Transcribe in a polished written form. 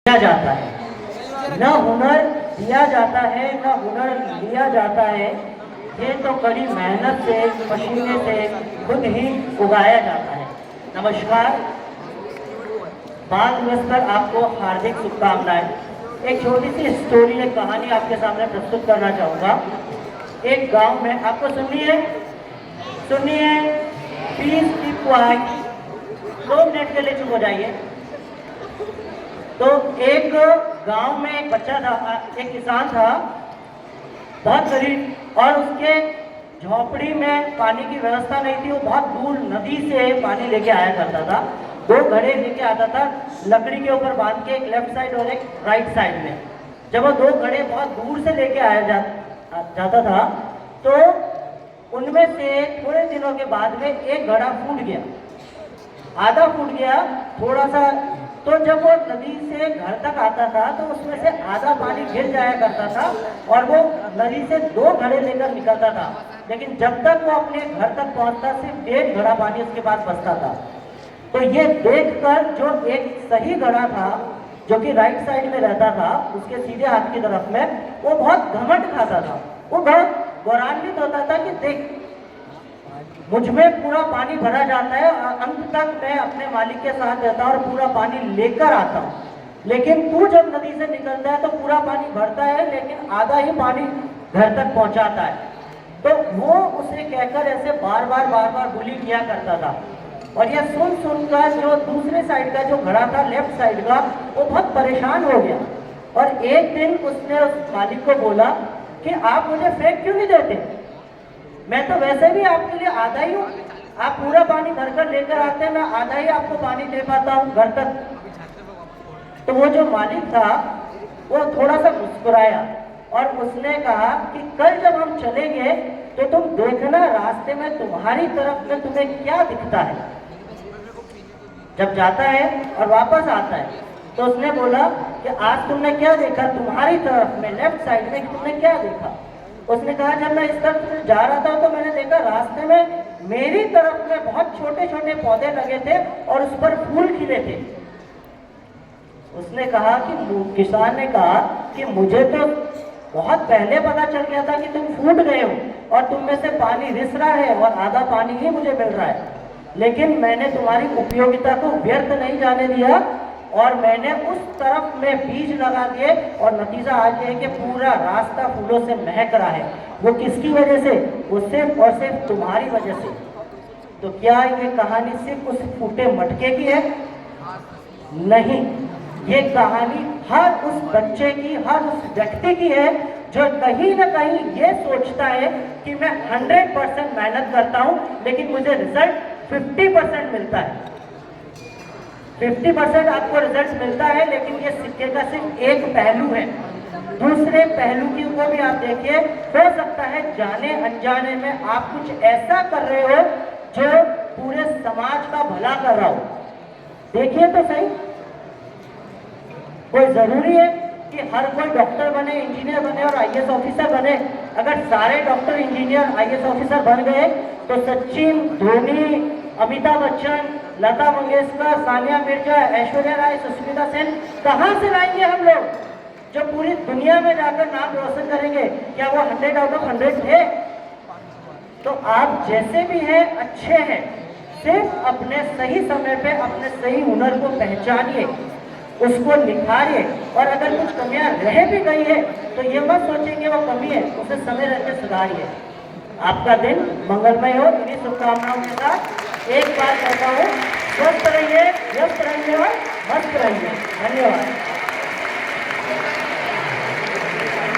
दिया जाता है, न हुनर दिया जाता है न हुनर लिया जाता है। ये तो कड़ी मेहनत से पसीने से खुद ही उगाया जाता है। नमस्कार, बाल दिवस पर आपको हार्दिक शुभकामनाएं। एक छोटी सी स्टोरी, एक कहानी आपके सामने प्रस्तुत करना चाहूँगा। एक गांव में, आपको सुनिए प्लीज कीप क्वाइट, 2 मिनट के लिए चुप हो जाइए। तो एक गांव में एक बच्चा था, एक किसान था, बहुत गरीब, और उसके झोपड़ी में पानी की व्यवस्था नहीं थी। वो बहुत दूर नदी से पानी लेके आया करता था। 2 घड़े लेके आता था, लकड़ी के ऊपर बांध के, एक लेफ्ट साइड और एक राइट साइड में। जब वो 2 घड़े बहुत दूर से लेके आया जाता था, तो उनमें से थोड़े दिनों के बाद में एक घड़ा फूट गया, आधा फूट गया थोड़ा सा। तो जब वो नदी से घर तक आता था तो उसमें से आधा पानी गिर जाया करता था और वो नदी से 2 घड़े लेकर निकलता था। लेकिन जब तक वो अपने घर तक पहुंचता, सिर्फ 1.5 घड़ा पानी उसके पास बचता था। तो ये देखकर जो एक सही घड़ा था, जो कि राइट साइड में रहता था, उसके सीधे हाथ की तरफ में, वो बहुत घमंड खाता था। वो बहुत गौरवान्वित होता था कि देख, मुझ में पूरा पानी भरा जाता है, अंत तक मैं अपने मालिक के साथ रहता हूँ और पूरा पानी लेकर आता हूँ। लेकिन तू जब नदी से निकलता है तो पूरा पानी भरता है, लेकिन आधा ही पानी घर तक पहुंचाता है। तो वो उसे कहकर ऐसे बार बार बुली किया करता था। और यह सुनकर जो दूसरे साइड का जो घड़ा था, लेफ्ट साइड का, वो बहुत परेशान हो गया। और एक दिन उसने उस मालिक को बोला कि आप मुझे फेंक क्यों नहीं देते, मैं तो वैसे भी आपके लिए आधा ही हूँ। आप पूरा पानी भरकर लेकर आते हैं, मैं आधा ही आपको पानी दे पाता हूँ घर तक। तो वो जो मालिक था वो थोड़ा सा मुस्कुराया और उसने कहा कि कल जब हम चलेंगे तो तुम देखना रास्ते में तुम्हारी तरफ में तुम्हें क्या दिखता है। जब जाता है और वापस आता है तो उसने बोला कि आज तुमने क्या देखा, तुम्हारी तरफ में लेफ्ट साइड में तुमने क्या देखा। उसने कहा जब मैं इस तरफ से जा रहा था तो मैंने देखा रास्ते में मेरी तरफ में बहुत छोटे छोटे पौधे लगे थे और उस पर फूल खिले थे। उसने कहा कि किसान ने कहा कि मुझे तो बहुत पहले पता चल गया था कि तुम फूट गए हो और तुम में से पानी रिस रहा है और आधा पानी ही मुझे मिल रहा है, लेकिन मैंने तुम्हारी उपयोगिता को व्यर्थ नहीं जाने दिया और मैंने उस तरफ में बीज लगा दिए और नतीजा आज ये है कि पूरा रास्ता फूलों से महक रहा है। वो किसकी वजह से? वो सिर्फ और सिर्फ तुम्हारी वजह से। तो क्या ये कहानी सिर्फ उस फूटे मटके की है? नहीं, ये कहानी हर उस बच्चे की, हर उस व्यक्ति की है जो कहीं ना कहीं ये सोचता है कि मैं 100% मेहनत करता हूँ लेकिन मुझे रिजल्ट 50% मिलता है। 50% आपको रिजल्ट मिलता है, लेकिन ये सिक्के का सिर्फ एक पहलू है। दूसरे पहलू की को भी आप देखिए। हो सकता है जाने अनजाने में आप कुछ ऐसा कर रहे हो जो पूरे समाज का भला कर रहा हो। देखिए तो सही, कोई जरूरी है कि हर कोई डॉक्टर बने, इंजीनियर बने और आईएएस ऑफिसर बने? अगर सारे डॉक्टर, इंजीनियर, आईएएस ऑफिसर बन गए तो सचिन, धोनी, अमिताभ बच्चन, लता मंगेशकर, सानिया मिर्जा, ऐश्वर्या राय, सुष्मिता सेन कहां से लाएंगे हम लोग जो पूरी दुनिया में जाकर नाम रोशन करेंगे? क्या वो 100 आउट ऑफ 100 थे? तो आप जैसे भी हैं अच्छे हैं, सिर्फ अपने सही समय पे अपने सही हुनर को पहचानिए, उसको निखारिए, और अगर कुछ कमियां रह भी गई है तो ये मत सोचेंगे वो कमी है, उसे समय रहते सुधारिए। आपका दिन मंगलमय हो, इन्हीं शुभकामनाओं के साथ एक बार कहता हूँ, स्वस्थ रहिए, व्यस्त रहिए और मस्त रहिए। धन्यवाद।